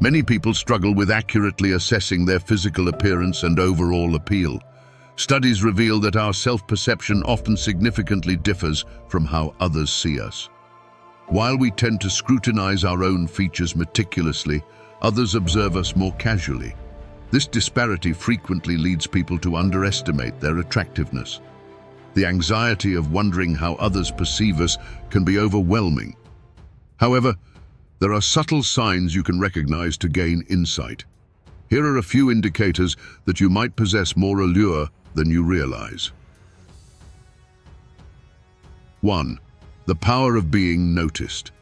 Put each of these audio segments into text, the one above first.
Many people struggle with accurately assessing their physical appearance and overall appeal. Studies reveal that our self-perception often significantly differs from how others see us. While we tend to scrutinize our own features meticulously, others observe us more casually. This disparity frequently leads people to underestimate their attractiveness. The anxiety of wondering how others perceive us can be overwhelming. However, there are subtle signs you can recognize to gain insight. Here are a few indicators that you might possess more allure than you realize. 1. The power of being noticed.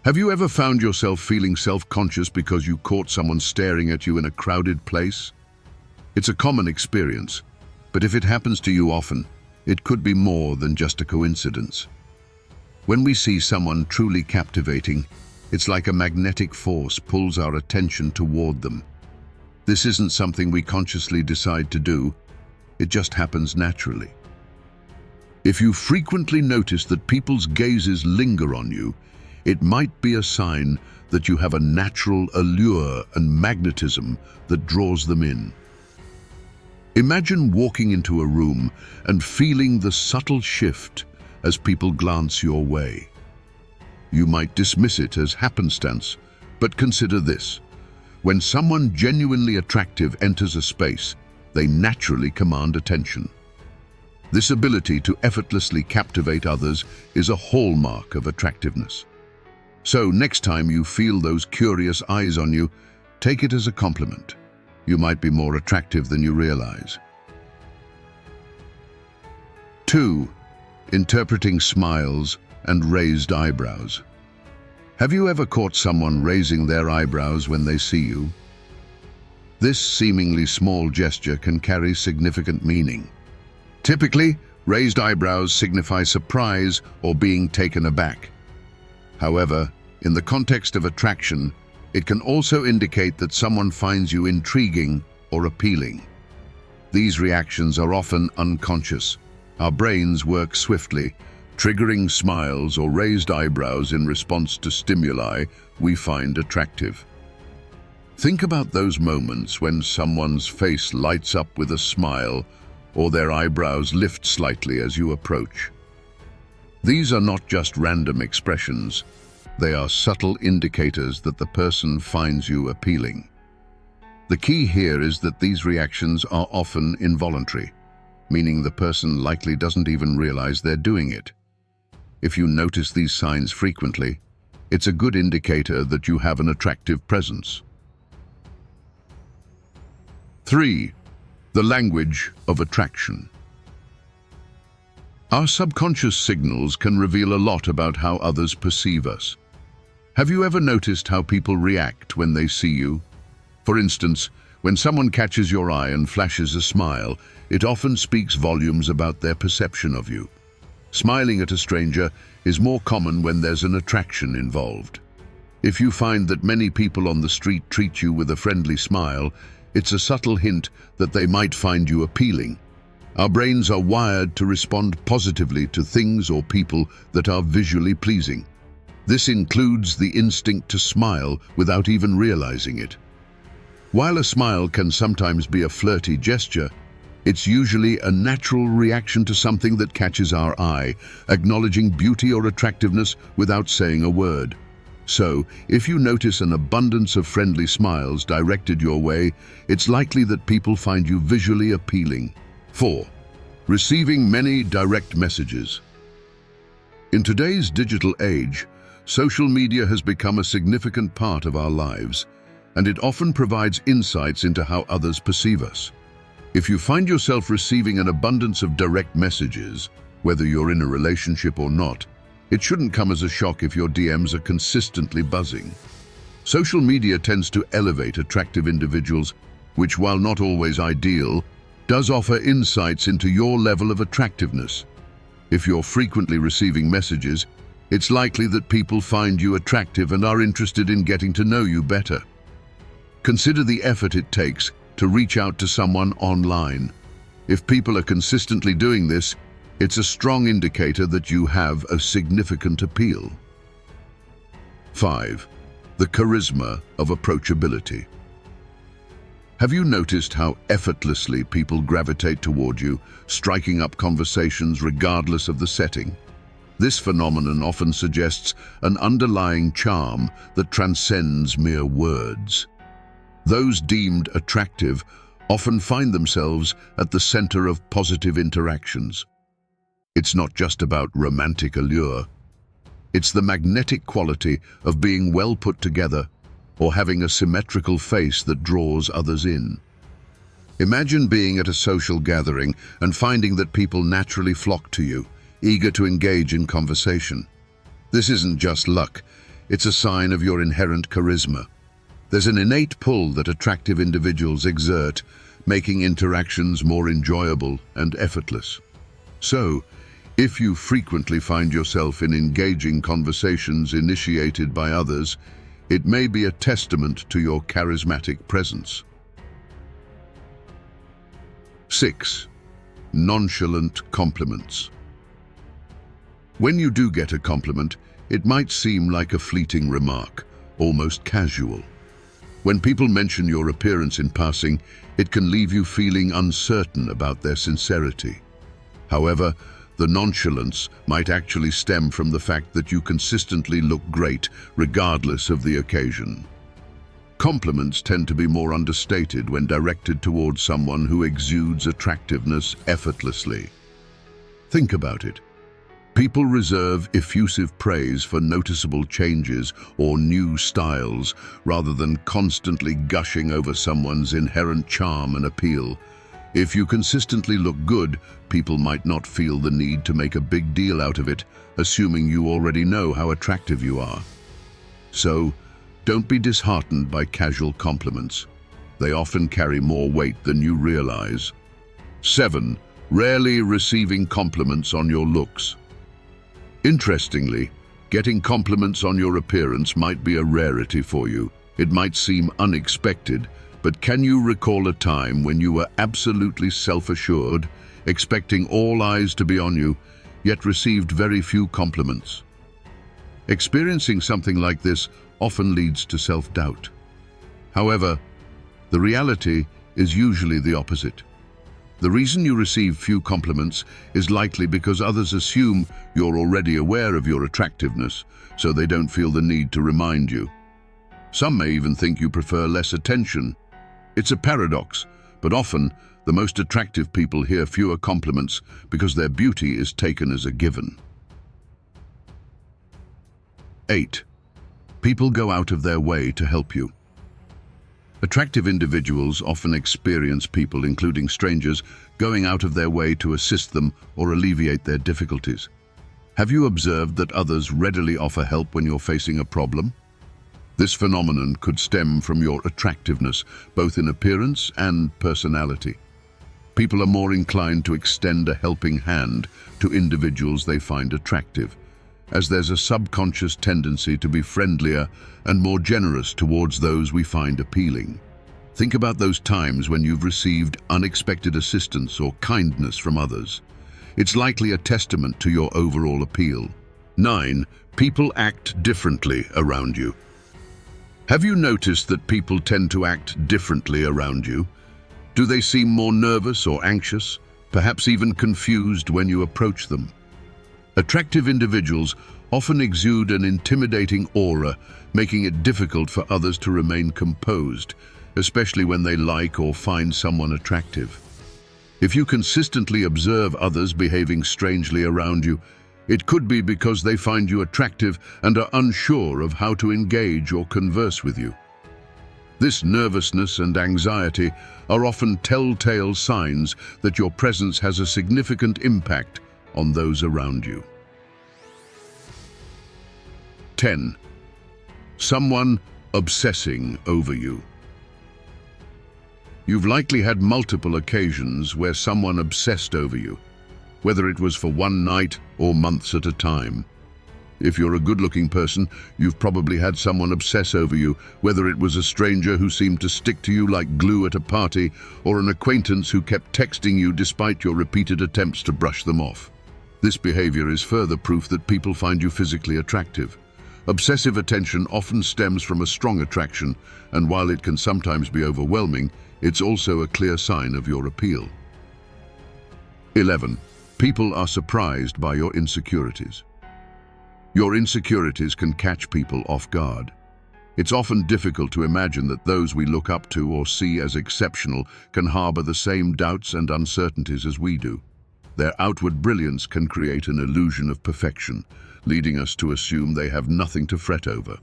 Have you ever found yourself feeling self-conscious because you caught someone staring at you in a crowded place? It's a common experience, but if it happens to you often, it could be more than just a coincidence. When we see someone truly captivating, it's like a magnetic force pulls our attention toward them. This isn't something we consciously decide to do, it just happens naturally. If you frequently notice that people's gazes linger on you, it might be a sign that you have a natural allure and magnetism that draws them in. Imagine walking into a room and feeling the subtle shift as people glance your way. You might dismiss it as happenstance, but consider this. When someone genuinely attractive enters a space, they naturally command attention. This ability to effortlessly captivate others is a hallmark of attractiveness. So next time you feel those curious eyes on you, take it as a compliment. You might be more attractive than you realize. 2. Interpreting smiles and raised eyebrows. Have you ever caught someone raising their eyebrows when they see you? This seemingly small gesture can carry significant meaning. Typically, raised eyebrows signify surprise or being taken aback. However, in the context of attraction, it can also indicate that someone finds you intriguing or appealing. These reactions are often unconscious. Our brains work swiftly, triggering smiles or raised eyebrows in response to stimuli we find attractive. Think about those moments when someone's face lights up with a smile or their eyebrows lift slightly as you approach. These are not just random expressions. They are subtle indicators that the person finds you appealing. The key here is that these reactions are often involuntary, meaning the person likely doesn't even realize they're doing it. If you notice these signs frequently, it's a good indicator that you have an attractive presence. 3. The language of attraction. Our subconscious signals can reveal a lot about how others perceive us. Have you ever noticed how people react when they see you? For instance, when someone catches your eye and flashes a smile, it often speaks volumes about their perception of you. Smiling at a stranger is more common when there's an attraction involved. If you find that many people on the street treat you with a friendly smile, it's a subtle hint that they might find you appealing. Our brains are wired to respond positively to things or people that are visually pleasing. This includes the instinct to smile without even realizing it. While a smile can sometimes be a flirty gesture, it's usually a natural reaction to something that catches our eye, acknowledging beauty or attractiveness without saying a word. So, if you notice an abundance of friendly smiles directed your way, it's likely that people find you visually appealing. 4. Receiving many direct messages. In today's digital age, social media has become a significant part of our lives, and it often provides insights into how others perceive us. If you find yourself receiving an abundance of direct messages, whether you're in a relationship or not, it shouldn't come as a shock if your DMs are consistently buzzing. Social media tends to elevate attractive individuals, which, while not always ideal, does offer insights into your level of attractiveness. If you're frequently receiving messages, it's likely that people find you attractive and are interested in getting to know you better. Consider the effort it takes to reach out to someone online. If people are consistently doing this, it's a strong indicator that you have a significant appeal. 5. the charisma of approachability. Have you noticed how effortlessly people gravitate toward you, striking up conversations regardless of the setting? This phenomenon often suggests an underlying charm that transcends mere words. Those deemed attractive often find themselves at the center of positive interactions. It's not just about romantic allure. It's the magnetic quality of being well put together or having a symmetrical face that draws others in. Imagine being at a social gathering and finding that people naturally flock to you, eager to engage in conversation. This isn't just luck, it's a sign of your inherent charisma. There's an innate pull that attractive individuals exert, making interactions more enjoyable and effortless. So, if you frequently find yourself in engaging conversations initiated by others, it may be a testament to your charismatic presence. 6. Nonchalant compliments. When you do get a compliment, it might seem like a fleeting remark, almost casual. When people mention your appearance in passing, it can leave you feeling uncertain about their sincerity. However, the nonchalance might actually stem from the fact that you consistently look great, regardless of the occasion. Compliments tend to be more understated when directed towards someone who exudes attractiveness effortlessly. Think about it. People reserve effusive praise for noticeable changes or new styles rather than constantly gushing over someone's inherent charm and appeal. If you consistently look good, people might not feel the need to make a big deal out of it, assuming you already know how attractive you are. So, don't be disheartened by casual compliments. They often carry more weight than you realize. 7. Rarely receiving compliments on your looks. Interestingly, getting compliments on your appearance might be a rarity for you. It might seem unexpected, but can you recall a time when you were absolutely self-assured, expecting all eyes to be on you, yet received very few compliments? Experiencing something like this often leads to self-doubt. However, the reality is usually the opposite. The reason you receive few compliments is likely because others assume you're already aware of your attractiveness, so they don't feel the need to remind you. Some may even think you prefer less attention. It's a paradox, but often the most attractive people hear fewer compliments because their beauty is taken as a given. 8. People go out of their way to help you. Attractive individuals often experience people, including strangers, going out of their way to assist them or alleviate their difficulties. Have you observed that others readily offer help when you're facing a problem? This phenomenon could stem from your attractiveness, both in appearance and personality. People are more inclined to extend a helping hand to individuals they find attractive, as there's a subconscious tendency to be friendlier and more generous towards those we find appealing. Think about those times when you've received unexpected assistance or kindness from others. It's likely a testament to your overall appeal. 9. People act differently around you. Have you noticed that people tend to act differently around you? Do they seem more nervous or anxious, perhaps even confused when you approach them? Attractive individuals often exude an intimidating aura, making it difficult for others to remain composed, especially when they like or find someone attractive. If you consistently observe others behaving strangely around you, it could be because they find you attractive and are unsure of how to engage or converse with you. This nervousness and anxiety are often telltale signs that your presence has a significant impact on those around you. 10. Someone obsessing over you. You've likely had multiple occasions where someone obsessed over you, whether it was for one night or months at a time. If you're a good-looking person, you've probably had someone obsess over you, whether it was a stranger who seemed to stick to you like glue at a party, or an acquaintance who kept texting you despite your repeated attempts to brush them off. This behavior is further proof that people find you physically attractive. Obsessive attention often stems from a strong attraction, and while it can sometimes be overwhelming, it's also a clear sign of your appeal. 11. People are surprised by your insecurities. Your insecurities can catch people off guard. It's often difficult to imagine that those we look up to or see as exceptional can harbor the same doubts and uncertainties as we do. Their outward brilliance can create an illusion of perfection, leading us to assume they have nothing to fret over.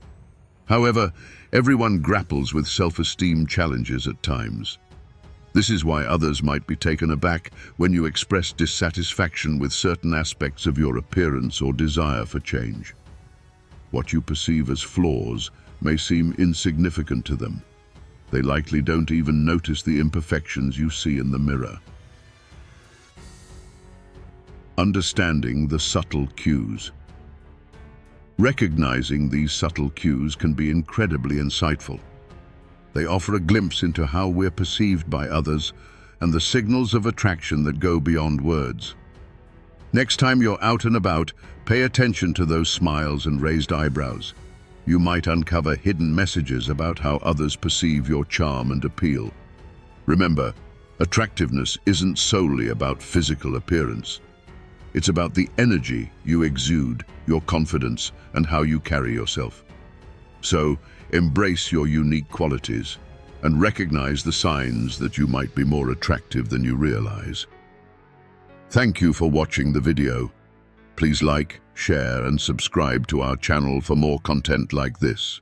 However, everyone grapples with self-esteem challenges at times. This is why others might be taken aback when you express dissatisfaction with certain aspects of your appearance or desire for change. What you perceive as flaws may seem insignificant to them. They likely don't even notice the imperfections you see in the mirror. Understanding the subtle cues. Recognizing these subtle cues can be incredibly insightful. They offer a glimpse into how we're perceived by others and the signals of attraction that go beyond words. Next time you're out and about, pay attention to those smiles and raised eyebrows. You might uncover hidden messages about how others perceive your charm and appeal. Remember, attractiveness isn't solely about physical appearance. It's about the energy you exude, your confidence, and how you carry yourself. So, embrace your unique qualities and recognize the signs that you might be more attractive than you realize. Thank you for watching the video. Please like, share, and subscribe to our channel for more content like this.